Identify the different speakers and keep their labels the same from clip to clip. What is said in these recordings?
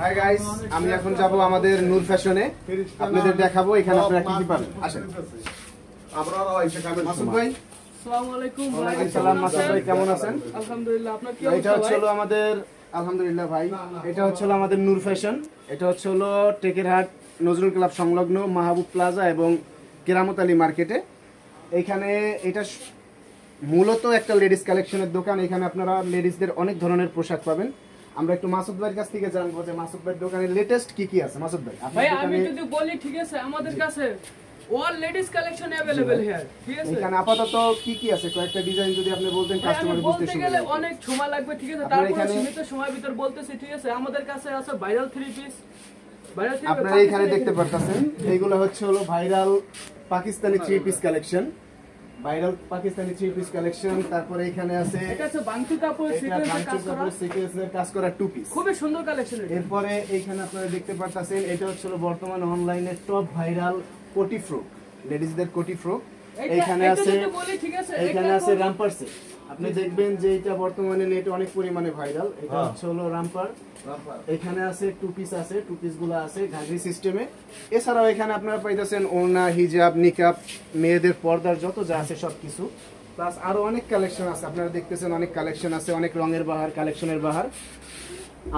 Speaker 1: Hi guys, আমি এখন যাব আমাদের নূর ফ্যাশনে। আপনাদের দেখাবো এখানে আপনারা কি কি পাবেন। আসেন। আপনারা এসে খাবেন। মাসুদ ভাই,
Speaker 2: আসসালামু আলাইকুম।
Speaker 1: ওয়ালাইকুম সালাম। মাসুদ ভাই কেমন আছেন?
Speaker 2: আলহামদুলিল্লাহ। আপনার কি অবস্থা?
Speaker 1: এটা হচ্ছে আমাদের আলহামদুলিল্লাহ ভাই। এটা হচ্ছে আমাদের নূর ফ্যাশন। এটা হচ্ছে টেকেরহাট নজরুল ক্লাব সংলগ্ন মাহবুব প্লাজা এবং কেরামত আলী মার্কেটে। এইখানে এটা মূলত একটা লেডিস কালেকশনের দোকান। এখানে আপনারা লেডিসদের অনেক ধরনের পোশাক পাবেন। আমরা একটু মাসুদ ভাইয়ের কাছ থেকে জানবো যে মাসুদ ভাইয়ের দোকানে লেটেস্ট কি কি আছে। মাসুদ ভাই,
Speaker 2: ভাই আমি যদি বলি, ঠিক আছে, আমাদের কাছে all ladies collection available here, ঠিক আছে।
Speaker 1: এখানে আপাতত কি কি আছে কয়েকটা ডিজাইন যদি আপনি বলতেন কাস্টমার বুঝতে সুবিধা
Speaker 2: গেলে অনেক সময় লাগবে, ঠিক আছে। তারপর সীমিত সময়ের ভিতর বলতেছি, ঠিক আছে। আমাদের কাছে আছে ভাইরাল 3 পিস।
Speaker 1: আপনারা এখানে দেখতে পারতেছেন এইগুলো হচ্ছে viral Pakistani 3 piece collection. Viral Pakistani 3 piece collection. তারপরে এখানে আছে
Speaker 2: এটা হচ্ছে বাংচু কাপড়,
Speaker 1: সিকোয়েন্সের কাজ করা 2 পিস,
Speaker 2: খুবই সুন্দর কালেকশন।
Speaker 1: এরপরে এইখানে আপনারা দেখতে পারতেছেন এটা হচ্ছে বর্তমানে অনলাইনে টপ ভাইরাল কোটি ফ্রক, লেডিসদের কোটি ফ্রক। এইখানে আছে এইখানে আছে রামপার সেট। আপনি দেখবেন যে এটা বর্তমানে নেটে অনেক পরিমাণে ভাইরাল। এটা হচ্ছে রামপার। এখানে আছে 2 পিস আছে, 2 পিস গুলো আছে ঘাগরি সিস্টেমে। এছাড়াও এখানে আপনারা পাইতেছেন ওড়না, হিজাব, নিকাব, মেয়েদের পর্দার যত যা আছে সবকিছু, প্লাস আরো অনেক কালেকশন আছে। আপনারা দেখতেছেন অনেক কালেকশন আছে, অনেক রঙের বাহার, কালেকশনের বাহার।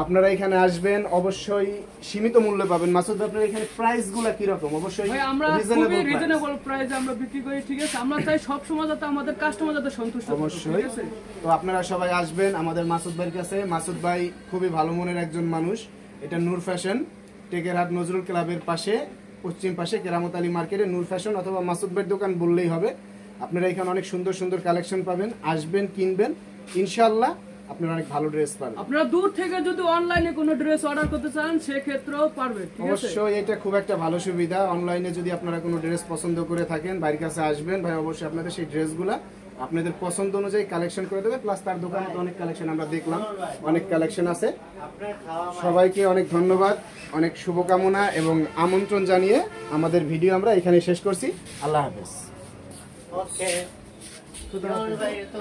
Speaker 1: আপনারা এখানে আসবেন, অবশ্যই সীমিত মূল্য পাবেন। মাসুদ ভাই, আপনার এখানে প্রাইস গুলো কি রকম? অবশ্যই
Speaker 2: ভাই আমরা খুবই রিজনেবল প্রাইসে আমরা বিক্রি করি, ঠিক আছে। আমরা চাই সব সময় যাতে আমাদের কাস্টমার যাতে সন্তুষ্ট থাকে,
Speaker 1: অবশ্যই। তো আপনারা সবাই আসবেন আমাদের মাসুদ ভাইয়ের কাছে। মাসুদ ভাই খুবই ভালো মনের একজন মানুষ। এটা নূর ফ্যাশন, টেকেরহাট নজরুল ক্লাবের পাশে, পশ্চিম পাশে কেরামত আলী মার্কেটে নূর ফ্যাশন অথবা মাসুদ ভাইয়ের দোকান বললেই হবে। আপনারা এখানে অনেক সুন্দর সুন্দর কালেকশন পাবেন। আসবেন, কিনবেন, ইনশাআল্লাহ আপনারা অনেক ভালো ড্রেস পাবেন।
Speaker 2: আপনারা দূর থেকে যদি অনলাইনে কোনো ড্রেস অর্ডার করতে চান সেক্ষেত্রেও পারবেন, ঠিক আছে।
Speaker 1: অবশ্যই এটা খুব একটা ভালো সুবিধা। অনলাইনে যদি আপনারা কোনো ড্রেস পছন্দ করে থাকেন, ভাইয়ের কাছে আসবেন, ভাই অবশ্যই আপনাদের সেই ড্রেসগুলো আপনাদের পছন্দ অনুযায়ী কালেকশন করে দেবে। প্লাস তার দোকানে অনেক কালেকশন আমরা দেখলাম, অনেক কালেকশন আছে। সবাইকে অনেক ধন্যবাদ, অনেক শুভকামনা এবং আমন্ত্রণ জানিয়ে আমাদের ভিডিও আমরা এখানে শেষ করছি। আল্লাহ হাফেজ।